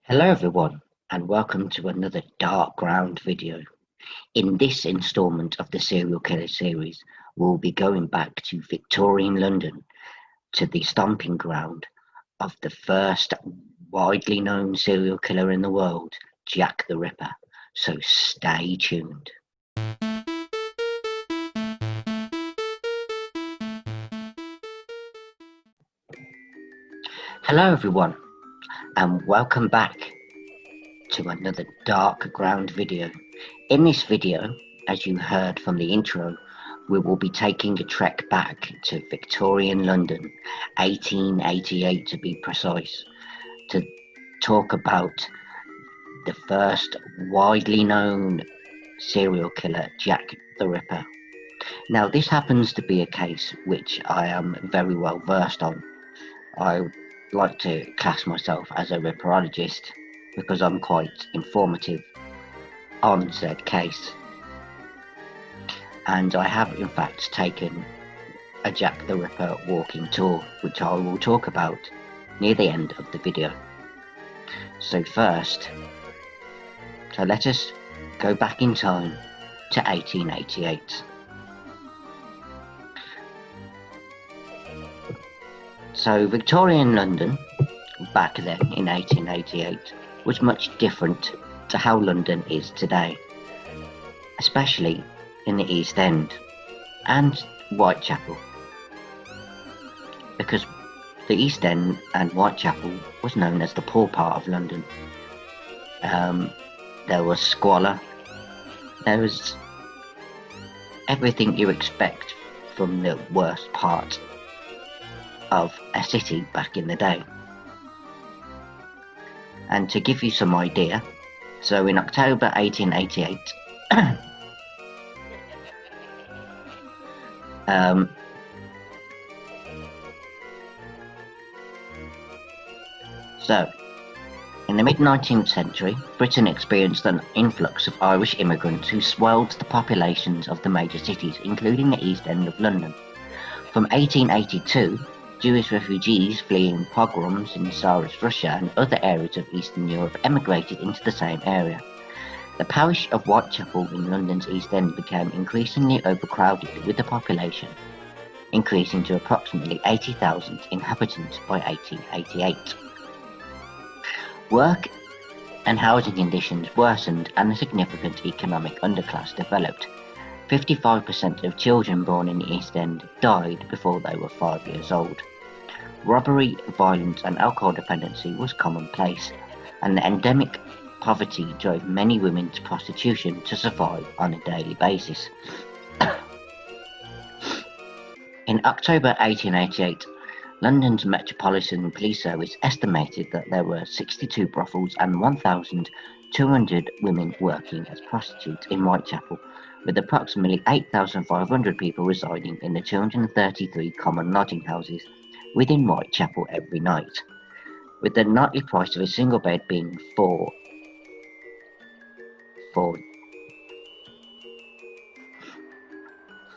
Hello everyone, and welcome to another Dark Ground video. In this installment of the serial killer series, we'll be going back to Victorian London, to the stomping ground of the first widely known serial killer in the world, Jack the Ripper. So stay tuned. Hello everyone, and welcome back to another Dark Ground video. In this video, as you heard from the intro, we will be taking a trek back to Victorian London, 1888 to be precise, to talk about the first widely known serial killer, Jack the Ripper. Now, this happens to be a case which I am very well versed on. I like to class myself as a ripperologist because I'm quite informative on said case. And I have in fact taken a Jack the Ripper walking tour, which I will talk about near the end of the video. So let us go back in time to 1888. So Victorian London, back then in 1888, was much different to how London is today, especially in the East End and Whitechapel, because the East End and Whitechapel was known as the poor part of London. There was squalor, there was everything you expect from the worst part of a city back in the day. And to give you some idea, so in October 1888, so in the mid-19th century, Britain experienced an influx of Irish immigrants who swelled the populations of the major cities, including the East End of London. From 1882, Jewish refugees fleeing pogroms in Tsarist Russia and other areas of Eastern Europe emigrated into the same area. The parish of Whitechapel in London's East End became increasingly overcrowded, with the population increasing to approximately 80,000 inhabitants by 1888. Work and housing conditions worsened and a significant economic underclass developed. 55% of children born in the East End died before they were 5 years old. Robbery, violence and alcohol dependency was commonplace, and the endemic poverty drove many women to prostitution to survive on a daily basis. In October 1888, London's Metropolitan Police Service estimated that there were 62 brothels and 1,200 women working as prostitutes in Whitechapel, with approximately 8,500 people residing in the 233 common lodging houses within Whitechapel every night, with the nightly price of a single bed being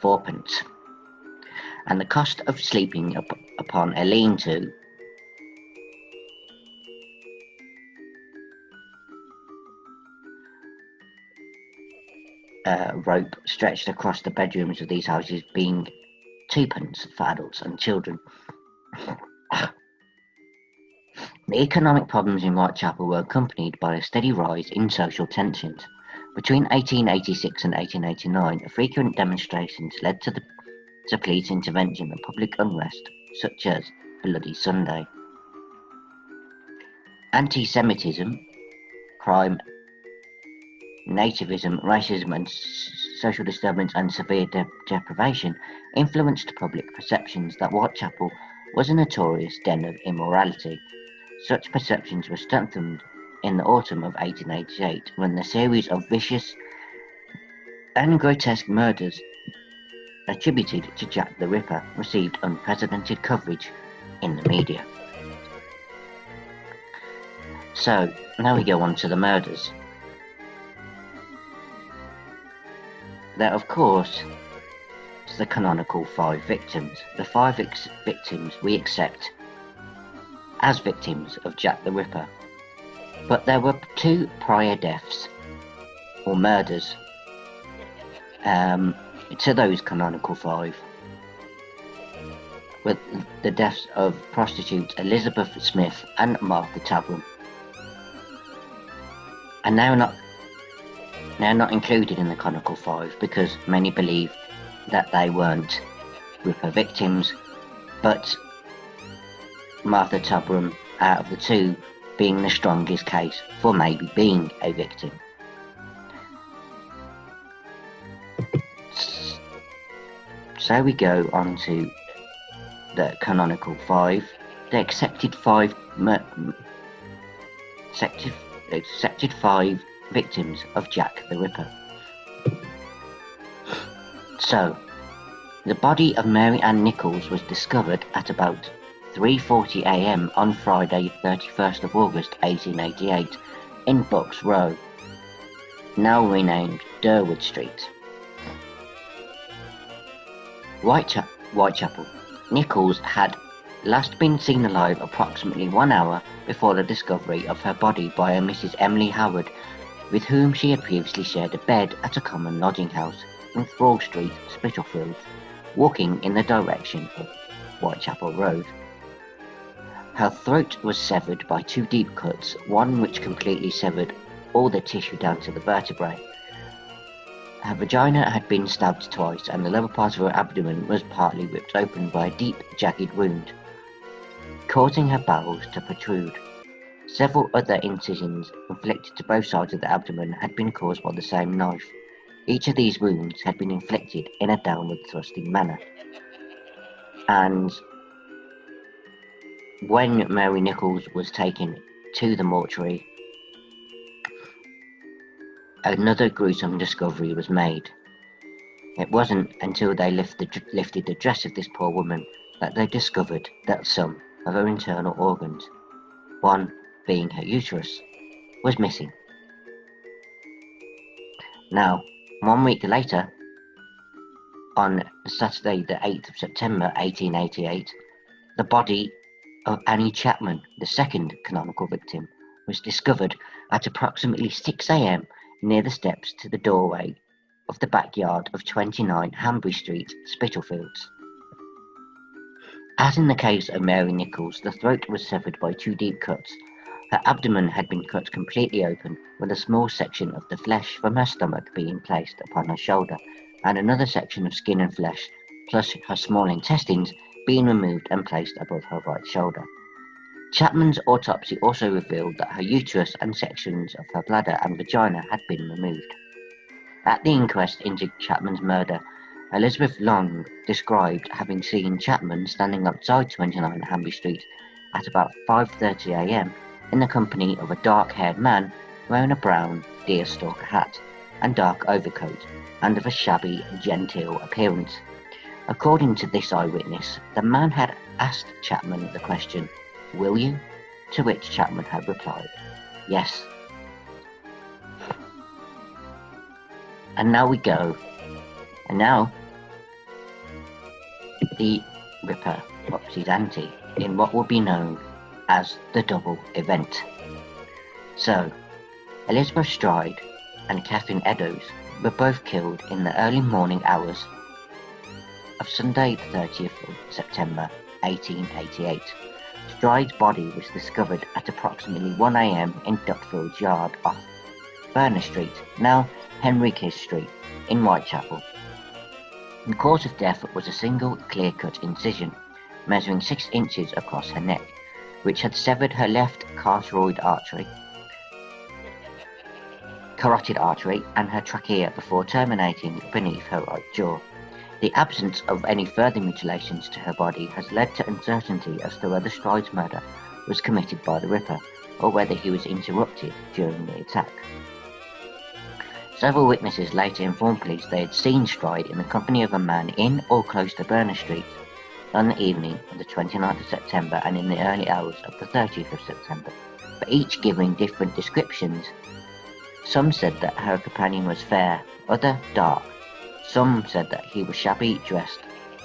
fourpence, and the cost of sleeping upon a lean-to rope stretched across the bedrooms of these houses being 2p for adults and children. The economic problems in Whitechapel were accompanied by a steady rise in social tensions. Between 1886 and 1889, frequent demonstrations led to police intervention and public unrest, such as Bloody Sunday. Anti-Semitism, crime, nativism, racism and social disturbance and severe deprivation influenced public perceptions that Whitechapel was a notorious den of immorality. Such perceptions were strengthened in the autumn of 1888 when the series of vicious and grotesque murders attributed to Jack the Ripper received unprecedented coverage in the media. So, now we go on to the murders. There, of course, is the canonical 5 victims. The 5 victims we accept as victims of Jack the Ripper But there were 2 prior deaths, or murders, to those canonical 5, with the deaths of prostitutes Elizabeth Smith and Martha Tabram, and now not included in the canonical 5 because many believe that they weren't Ripper victims, but Martha Tabram, out of the 2, being the strongest case for maybe being a victim. So we go on to the canonical 5, the accepted 5 victims of Jack the Ripper. So, the body of Mary Ann Nichols was discovered at about 3:40 a.m. on Friday 31st of August 1888 in Bucks Row, now renamed Durwood Street, Whitechapel. Nichols had last been seen alive approximately 1 hour before the discovery of her body by a Mrs. Emily Howard, with whom she had previously shared a bed at a common lodging house in Thrall Street, Spitalfields, walking in the direction of Whitechapel Road. Her throat was severed by 2 deep cuts, one which completely severed all the tissue down to the vertebrae. Her vagina had been stabbed twice, and the lower part of her abdomen was partly ripped open by a deep, jagged wound, causing her bowels to protrude. Several other incisions inflicted to both sides of the abdomen had been caused by the same knife. Each of these wounds had been inflicted in a downward thrusting manner. And when Mary Nichols was taken to the mortuary, another gruesome discovery was made. It wasn't until they lifted the dress of this poor woman that they discovered that some of her internal organs, one being her uterus, was missing. Now, 1 week later, on Saturday the 8th of September 1888, the body of Annie Chapman, the second canonical victim, was discovered at approximately 6 a.m. near the steps to the doorway of the backyard of 29 Hanbury Street, Spitalfields. As in the case of Mary Nichols, the throat was severed by 2 deep cuts. Her abdomen had been cut completely open, with a small section of the flesh from her stomach being placed upon her shoulder, and another section of skin and flesh, plus her small intestines, being removed and placed above her right shoulder. Chapman's autopsy also revealed that her uterus and sections of her bladder and vagina had been removed. At the inquest into Chapman's murder, Elizabeth Long described having seen Chapman standing outside 29 Hanbury Street at about 5:30 a.m. in the company of a dark-haired man wearing a brown deerstalker hat and dark overcoat, and of a shabby, genteel appearance. According to this eyewitness, the man had asked Chapman the question, "Will you?" to which Chapman had replied, "Yes." And now the Ripper ups his ante in what will be known as the double event. So, Elizabeth Stride and Catherine Eddowes were both killed in the early morning hours of Sunday the 30th of September 1888. Stride's body was discovered at approximately 1 a.m. in Duckfield's yard off Berners Street, now Henriques Street, in Whitechapel. The cause of death was a single clear-cut incision, measuring 6 inches across her neck, which had severed her left carotid artery and her trachea before terminating beneath her right jaw. The absence of any further mutilations to her body has led to uncertainty as to whether Stride's murder was committed by the Ripper, or whether he was interrupted during the attack. Several witnesses later informed police they had seen Stride in the company of a man in or close to Berners Street on the evening of the 29th of September and in the early hours of the 30th of September, but each giving different descriptions. Some said that her companion was fair, others dark. Some said that he was shabby dressed,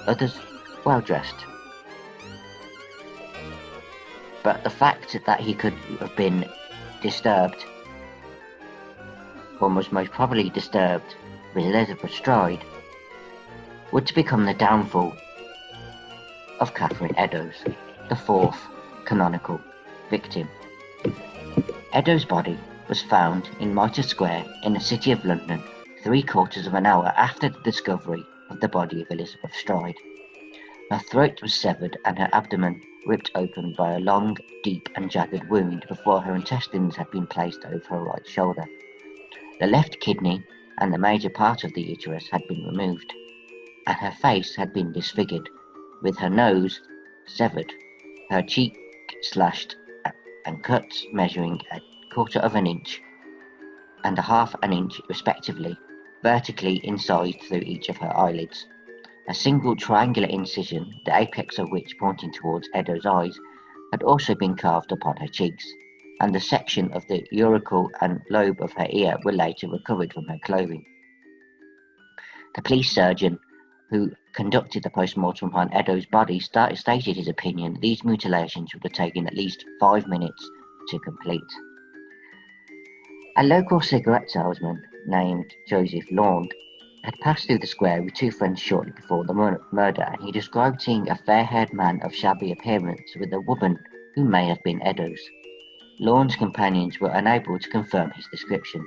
others well dressed. But the fact that he could have been disturbed, or was most probably disturbed with Elizabeth Stride, would to become the downfall of Catherine Eddowes, the fourth canonical victim. Eddowes' body was found in Mitre Square in the City of London 3/4 of an hour after the discovery of the body of Elizabeth Stride. Her throat was severed and her abdomen ripped open by a long, deep and jagged wound before her intestines had been placed over her right shoulder. The left kidney and the major part of the uterus had been removed, and her face had been disfigured, with her nose severed, her cheek slashed and cuts measuring 1/4 of an inch and 1/2 an inch respectively, vertically incised through each of her eyelids. A single triangular incision, the apex of which pointing towards Eddowes' eyes, had also been carved upon her cheeks, and a section of the auricle and lobe of her ear were later recovered from her clothing. The police surgeon who conducted the post-mortem on Eddowes' body stated his opinion these mutilations would have taken at least 5 minutes to complete. A local cigarette salesman named Joseph Laund had passed through the square with 2 friends shortly before the murder, and he described seeing a fair-haired man of shabby appearance with a woman who may have been Eddowes. Laund's companions were unable to confirm his description.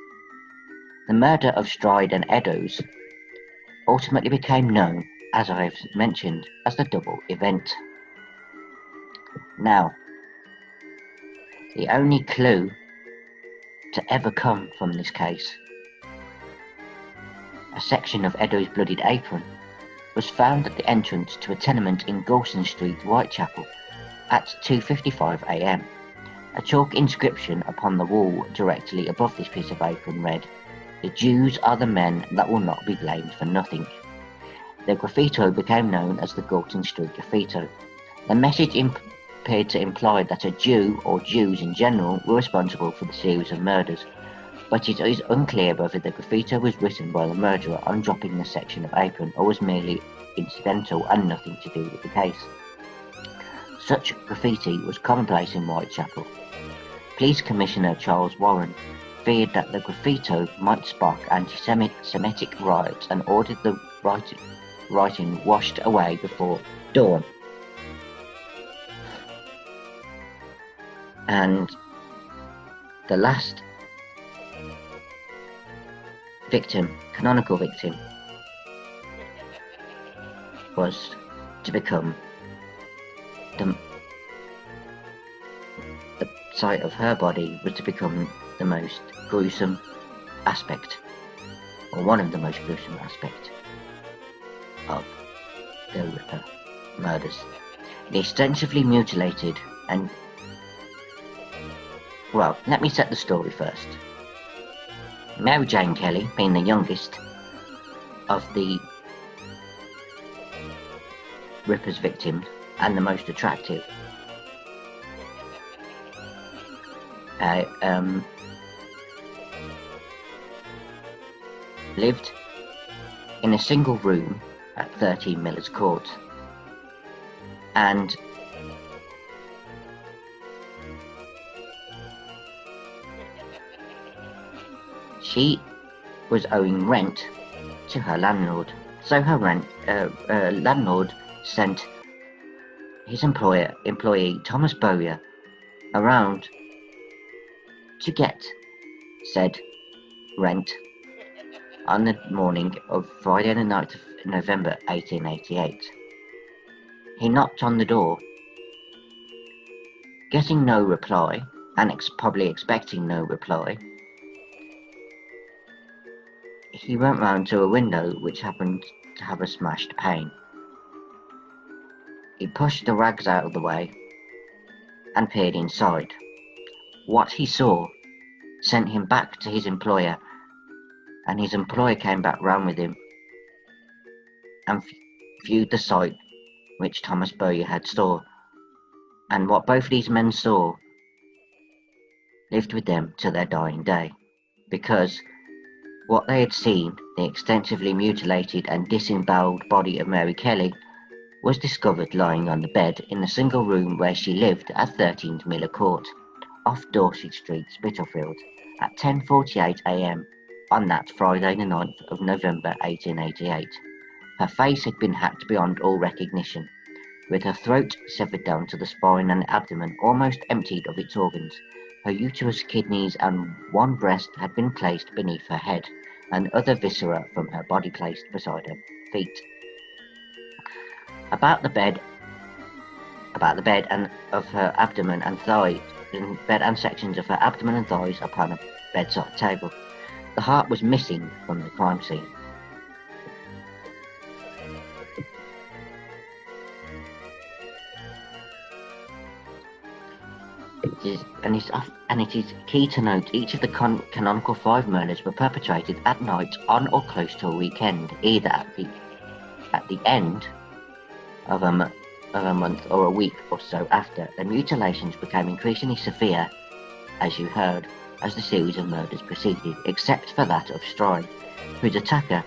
The murder of Stride and Eddowes ultimately became known, as I have mentioned, as the double event. Now, the only clue to ever come from this case, a section of Eddowes' bloodied apron, was found at the entrance to a tenement in Gulson Street, Whitechapel, at 2:55 a.m. A chalk inscription upon the wall directly above this piece of apron read, "The Jews are the men that will not be blamed for nothing." The graffito became known as the Gulson Street Graffito. The message appeared to imply that a Jew, or Jews in general, were responsible for the series of murders, but it is unclear whether the graffito was written by the murderer on dropping the section of apron or was merely incidental and nothing to do with the case. Such graffiti was commonplace in Whitechapel. Police Commissioner Charles Warren feared that the graffito might spark anti-Semitic riots and ordered the writing washed away before dawn. And the last victim, canonical victim, was to become the sight of her body was to become the most gruesome aspect, or one of the most gruesome aspects of the Ripper murders. The extensively mutilated and, well, let me set the story first. Mary Jane Kelly, being the youngest of the Ripper's victims and the most attractive, lived in a single room at 13 Miller's Court, and she was owing rent to her landlord. So her landlord sent his employee Thomas Bowyer around to get said rent on the morning of Friday the 9th of November 1888. He knocked on the door. Getting no reply, and probably expecting no reply, he went round to a window which happened to have a smashed pane. He pushed the rags out of the way and peered inside. What he saw sent him back to his employer, and his employer came back round with him and viewed the sight which Thomas Bowyer had saw, and what both these men saw lived with them to their dying day, because what they had seen, the extensively mutilated and disemboweled body of Mary Kelly, was discovered lying on the bed in the single room where she lived at 13 Miller Court, off Dorset Street, Spitalfield, at 10:48 a.m. on that Friday the 9th of November 1888. Her face had been hacked beyond all recognition, with her throat severed down to the spine and abdomen almost emptied of its organs. Her uterus, kidneys, and one breast had been placed beneath her head, and other viscera from her body placed beside her feet. About the bed and of her abdomen and thighs, in bed and sections of her abdomen and thighs upon a bedside table. The heart was missing from the crime scene. It is key to note each of the canonical 5 murders were perpetrated at night on or close to a weekend, either at the end of a month or a week or so after. The mutilations became increasingly severe, as you heard, as the series of murders proceeded, except for that of Strine, whose attacker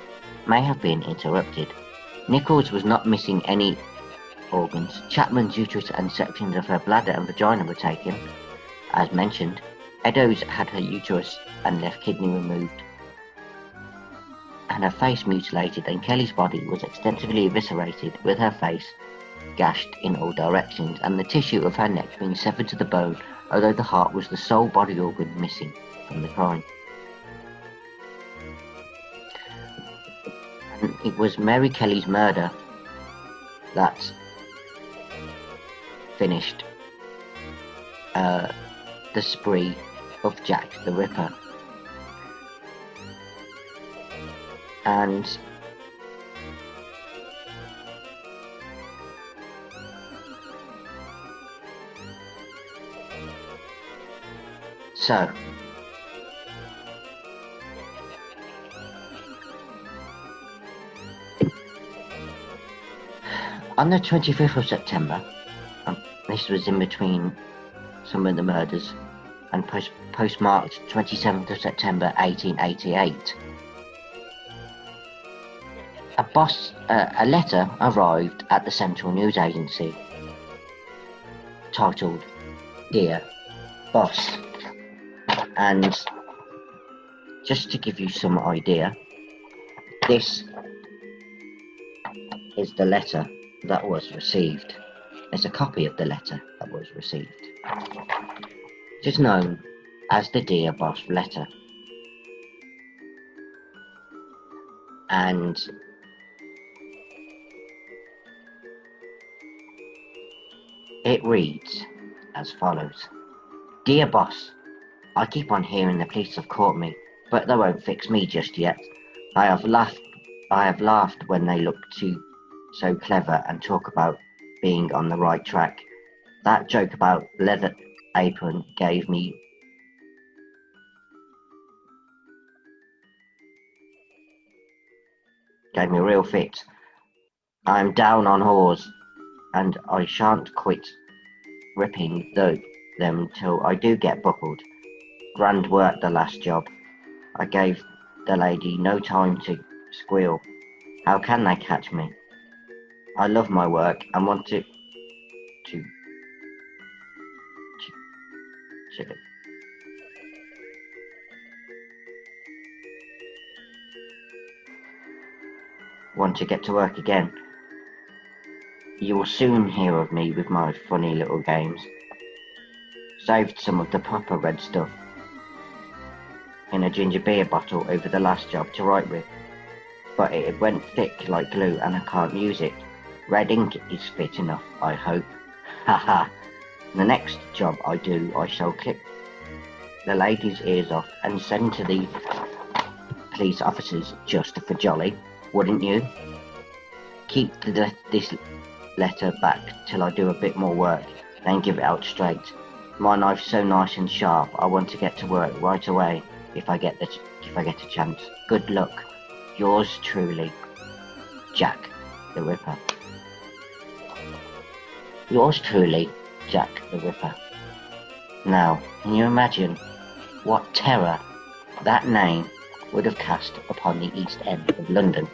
may have been interrupted. Nichols was not missing any organs. Chapman's uterus and sections of her bladder and vagina were taken, as mentioned. Eddowes had her uterus and left kidney removed, and her face mutilated, and Kelly's body was extensively eviscerated, with her face gashed in all directions, and the tissue of her neck being severed to the bone, although the heart was the sole body organ missing from the crime. And it was Mary Kelly's murder that finished the spree of Jack the Ripper. And so, on the 25th of September, this was in between some of the murders, and postmarked 27th of September 1888, a letter arrived at the Central News Agency titled "Dear Boss," and just to give you some idea, this is the letter that was received. There's a copy of the letter that was received. It is known as the Dear Boss letter, and it reads as follows. Dear Boss, I keep on hearing the police have caught me, but they won't fix me just yet. I have laughed when they look so clever and talk about being on the right track. That joke about leather apron gave me a real fit. I am down on whores, and I shan't quit ripping them till I do get buckled. Grand work the last job. I gave the lady no time to squeal. How can they catch me? I love my work and want to get to work again. You will soon hear of me with my funny little games. Saved some of the proper red stuff in a ginger beer bottle over the last job to write with, but it went thick like glue and I can't use it. Red ink is fit enough, I hope. Haha. The next job I do, I shall clip the lady's ears off and send to the police officers just for jolly, wouldn't you? Keep this letter back till I do a bit more work, then give it out straight. My knife's so nice and sharp, I want to get to work right away if I get a chance. Good luck. Yours truly, Jack the Ripper. Yours truly, Jack the Ripper. Now, can you imagine what terror that name would have cast upon the East End of London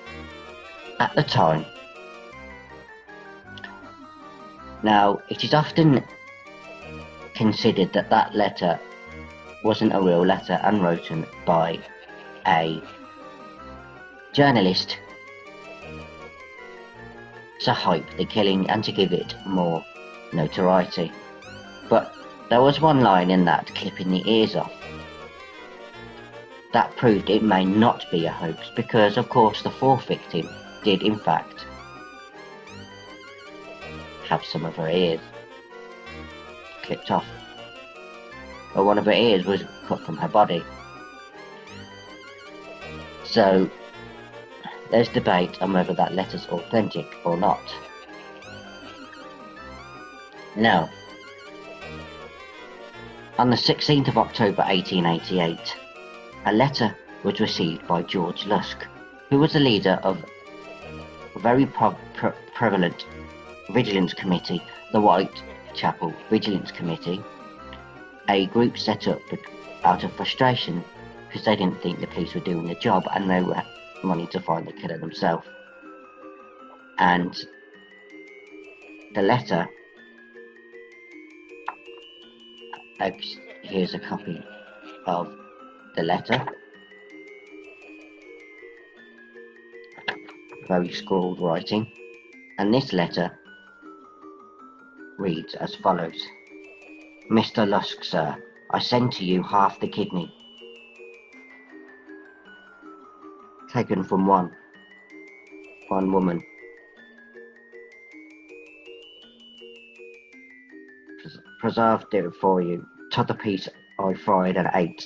at the time? Now, it is often considered that that letter wasn't a real letter and written by a journalist to hype the killing and to give it more notoriety. But there was one line in that clipping the ears off that proved it may not be a hoax, because of course the fourth victim did in fact have some of her ears clipped off, or one of her ears was cut from her body. So there's debate on whether that letter's authentic or not. Now, on the 16th of October 1888, a letter was received by George Lusk, who was the leader of a very prevalent Vigilance Committee, the Whitechapel Vigilance Committee, a group set up out of frustration because they didn't think the police were doing the job and they were wanting to find the killer themselves. And the letter, here's a copy of the letter, very scrawled writing, and this letter reads as follows: Mr. Lusk, sir, I send to you half the kidney, taken from one woman. Preserved it for you. T'other piece I fried and ate.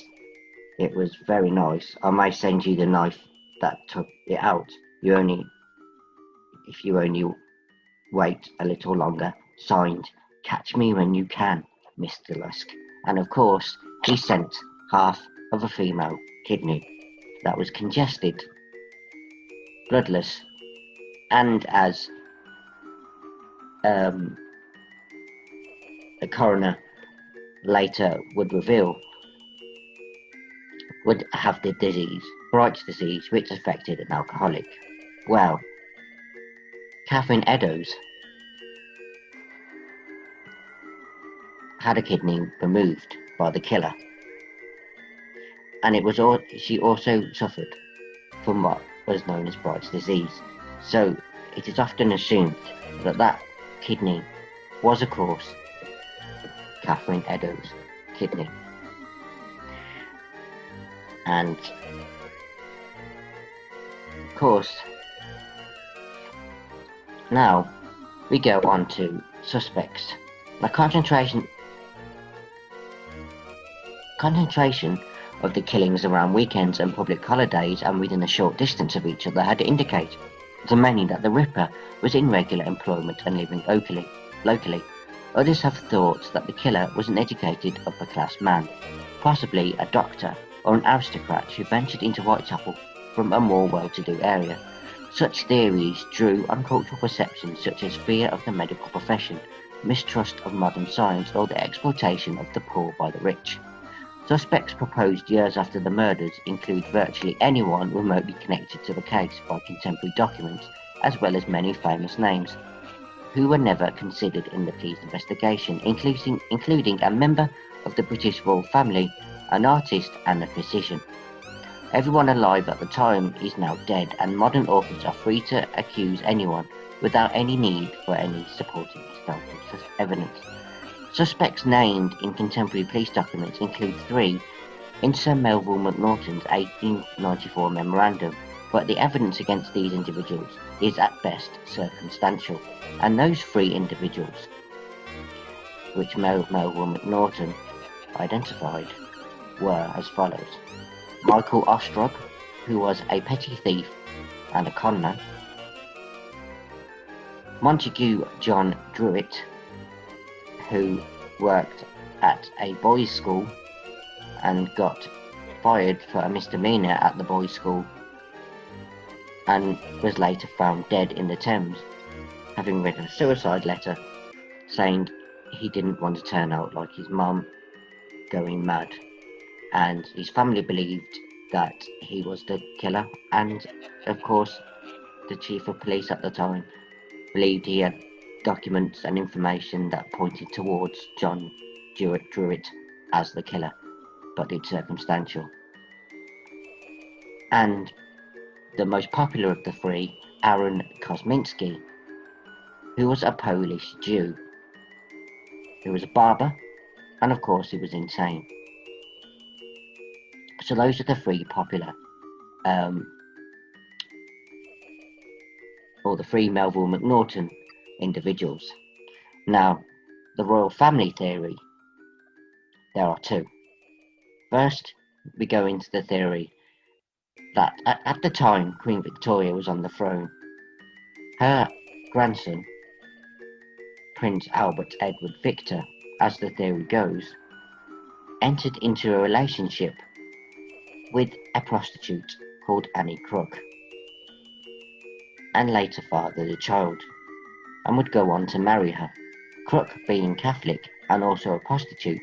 It was very nice. I may send you the knife that took it out. If you only wait a little longer. Signed, Catch me when you can, Mr. Lusk. And of course, he sent half of a female kidney that was congested, bloodless, and as the coroner later would reveal, would have the disease, Bright's disease, which affected an alcoholic. Well, Catherine Eddowes had a kidney removed by the killer, and she also suffered from what was known as Bright's disease. So it is often assumed that that kidney was, of course, Catherine Eddowes' kidney. And of course, now we go on to suspects. The concentration of the killings around weekends and public holidays and within a short distance of each other had indicated to many that the Ripper was in regular employment and living locally. Others have thought that the killer was an educated upper-class man, possibly a doctor or an aristocrat who ventured into Whitechapel from a more well-to-do area. Such theories drew on cultural perceptions such as fear of the medical profession, mistrust of modern science, or the exploitation of the poor by the rich. Suspects proposed years after the murders include virtually anyone remotely connected to the case by contemporary documents, as well as many famous names, who were never considered in the police investigation, including a member of the British royal family, an artist, and a physician. Everyone alive at the time is now dead, and modern authors are free to accuse anyone without any need for any supporting historical evidence. Suspects named in contemporary police documents include 3 in Sir Melville Macnaghten's 1894 memorandum, but the evidence against these individuals is at best circumstantial, and those 3 individuals which Melville Macnaghten identified were as follows: Michael Ostrog, who was a petty thief and a conman; Montague John Druitt, who worked at a boys' school and got fired for a misdemeanor at the boys' school and was later found dead in the Thames, having written a suicide letter saying he didn't want to turn out like his mum, going mad. And his family believed that he was the killer, and of course the chief of police at the time believed he had documents and information that pointed towards John drew it as the killer, but it's circumstantial. And the most popular of the three, Aaron Kosminski, who was a Polish Jew, who was a barber, and of course he was insane. So those are the three popular, or the three Melville McNaughton individuals. Now, the royal family theory, there are two. First, we go into the theory that at the time Queen Victoria was on the throne, her grandson, Prince Albert Edward Victor, as the theory goes, entered into a relationship with a prostitute called Annie Crook, and later fathered a child, and would go on to marry her. Crook, being Catholic and also a prostitute,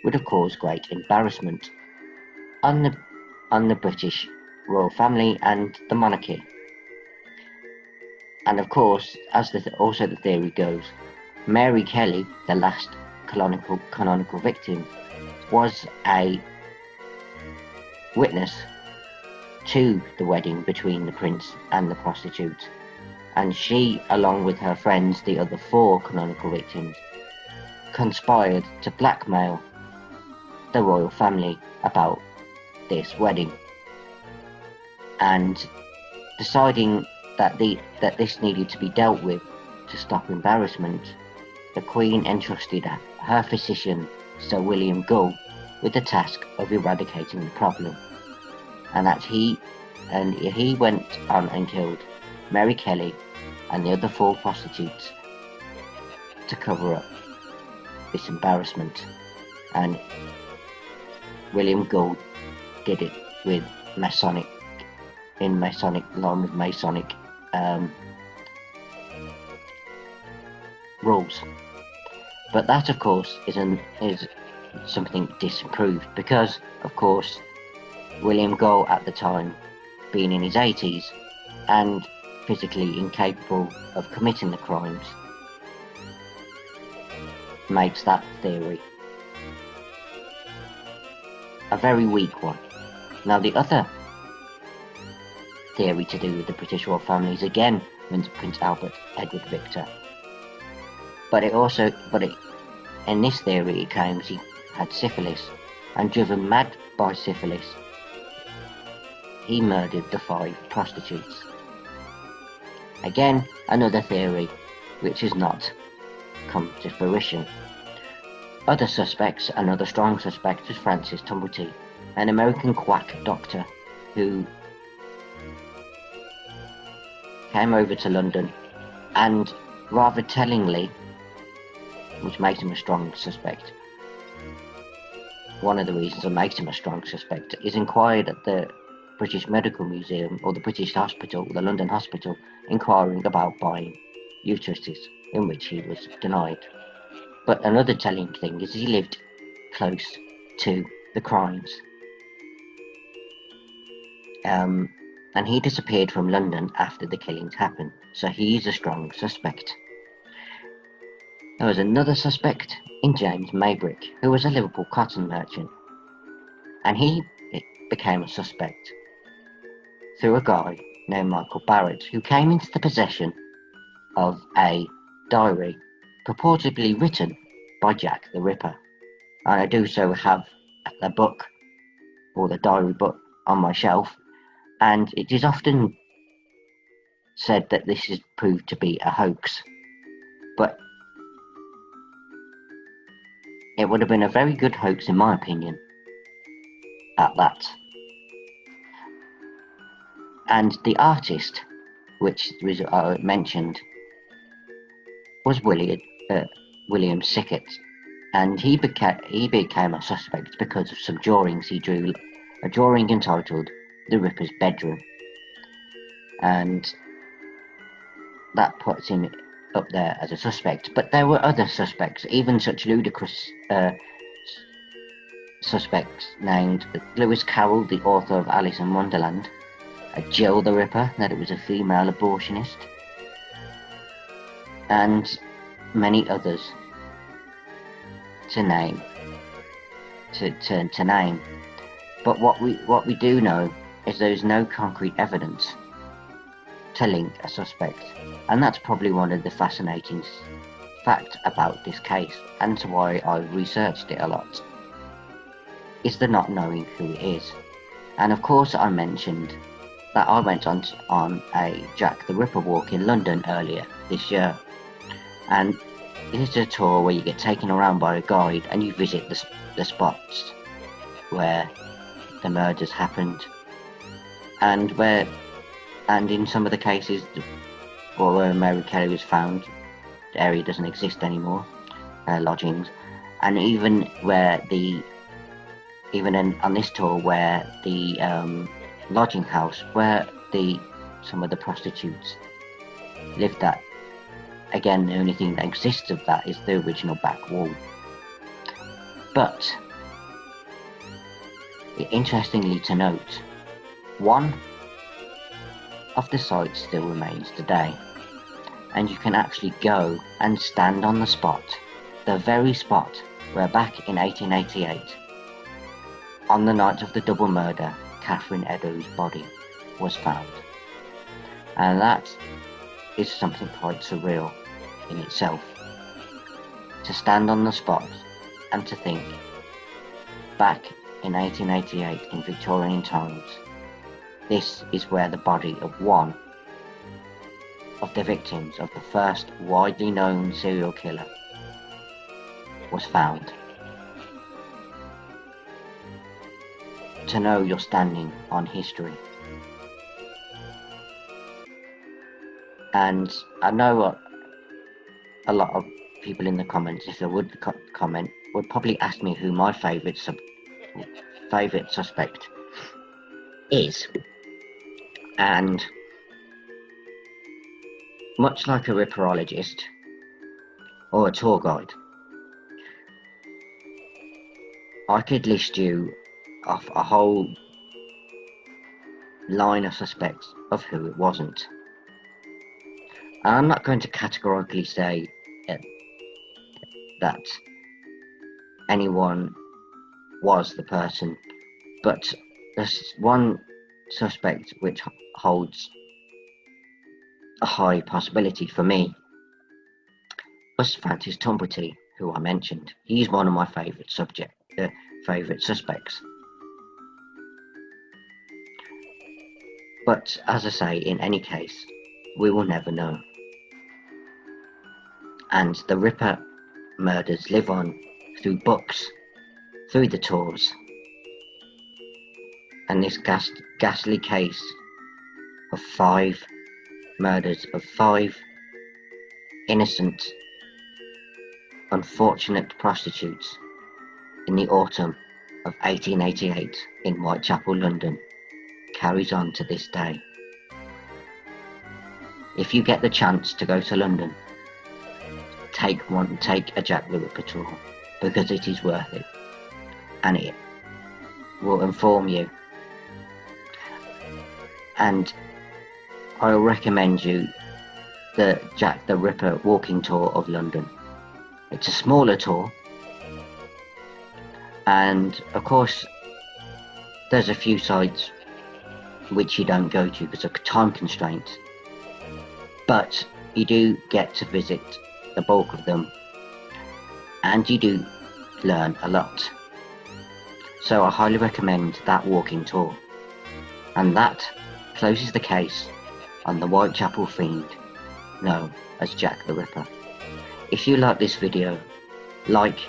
would have caused great embarrassment on the British royal family and the monarchy. And of course, as also the theory goes, Mary Kelly, the last canonical victim, was a witness to the wedding between the prince and the prostitute, and she, along with her friends, the other four canonical victims, conspired to blackmail the royal family about this wedding, and deciding that this needed to be dealt with to stop embarrassment, the Queen entrusted her physician, Sir William Gull, with the task of eradicating the problem, and he went on and killed Mary Kelly and the other four prostitutes to cover up this embarrassment. And William Gull did it with Masonic rules. But that, of course, is something disapproved, because, of course, William Gull at the time, being in his 80s and physically incapable of committing the crimes, makes that theory a very weak one. Now, the other theory to do with the British royal family is again Prince Albert Edward Victor, but in this theory it claims he had syphilis, and driven mad by syphilis, he murdered the 5 prostitutes. Again, another theory which has not come to fruition. Other suspects, another strong suspect, was Francis Tumblety, an American quack doctor who came over to London, and rather tellingly, which makes him a strong suspect, one of the reasons that makes him a strong suspect, is inquired at the British Medical Museum, or the British Hospital, the London Hospital, inquiring about buying uteruses, in which he was denied. But another telling thing is he lived close to the crimes. And he disappeared from London after the killings happened, so he's a strong suspect. There was another suspect in James Maybrick, who was a Liverpool cotton merchant, and he became a suspect through a guy named Michael Barrett, who came into the possession of a diary purportedly written by Jack the Ripper. And I do so have the book, or the diary book, on my shelf, and it is often said that this is proved to be a hoax, but it would have been a very good hoax in my opinion at that. And the artist, which was mentioned, was William Sickert, and he became a suspect because of some drawings he drew, a drawing entitled "The Ripper's Bedroom," and that puts him up there as a suspect. But there were other suspects, even such ludicrous suspects named Lewis Carroll, the author of Alice in Wonderland, Jill the Ripper, that it was a female abortionist, and many others. to name. To name. But what we do know is there's no concrete evidence to link a suspect, and that's probably one of the fascinating facts about this case, and that's why I researched it a lot, is the not knowing who it is. And of course I mentioned that I went on a Jack the Ripper walk in London earlier this year, and this is a tour where you get taken around by a guide and you visit the spots where the murders happened, and in some of the cases where Mary Kelly was found, the area doesn't exist anymore, lodgings, and even on this tour where the lodging house where some of the prostitutes lived at. Again, the only thing that exists of that is the original back wall. But interestingly to note, one of the sites still remains today, and you can actually go and stand on the spot, the very spot where back in 1888, on the night of the double murder, Catherine Eddowes' body was found. And that is something quite surreal in itself, to stand on the spot and to think, back in 1888 in Victorian times, this is where the body of one of the victims of the first widely known serial killer was found. To know you're standing on history. And I know a lot of people in the comments, if they would comment, would probably ask me who my favourite suspect is. And much like a ripperologist or a tour guide, I could list you off a whole line of suspects of who it wasn't. And I'm not going to categorically say that anyone was the person, but there's one suspect which holds a high possibility for me, was Francis Tumblety, who I mentioned. He's one of my favourite suspects. But as I say, in any case, we will never know. And the Ripper murders live on through books, through the tours, and this ghastly case of 5 murders of 5 innocent, unfortunate prostitutes in the autumn of 1888 in Whitechapel, London, carries on to this day. If you get the chance to go to London, take a Jack the Ripper tour, because it is worth it, and it will inform you. And I'll recommend you the Jack the Ripper walking tour of London. It's a smaller tour, and of course there's a few sites which you don't go to because of time constraints, but you do get to visit the bulk of them, and you do learn a lot. So I highly recommend that walking tour, and that closes the case on the Whitechapel fiend known as Jack the Ripper. If you like this video, like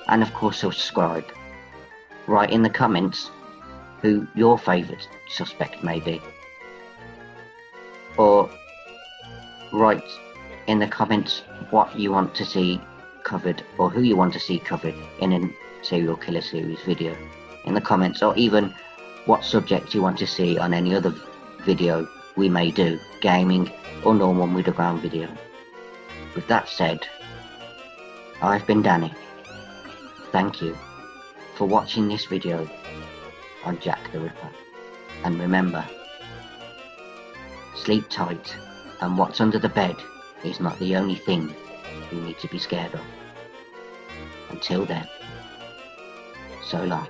and of course subscribe. Write in the comments who your favourite suspect may be, or write in the comments what you want to see covered, or who you want to see covered in a serial killer series video in the comments, or even what subject you want to see on any other video we may do, gaming or normal underground video. With that said, I've been Danny. Thank you for watching this video on Jack the Ripper, and remember, sleep tight, and what's under the bed is not the only thing you need to be scared of. Until then, so long.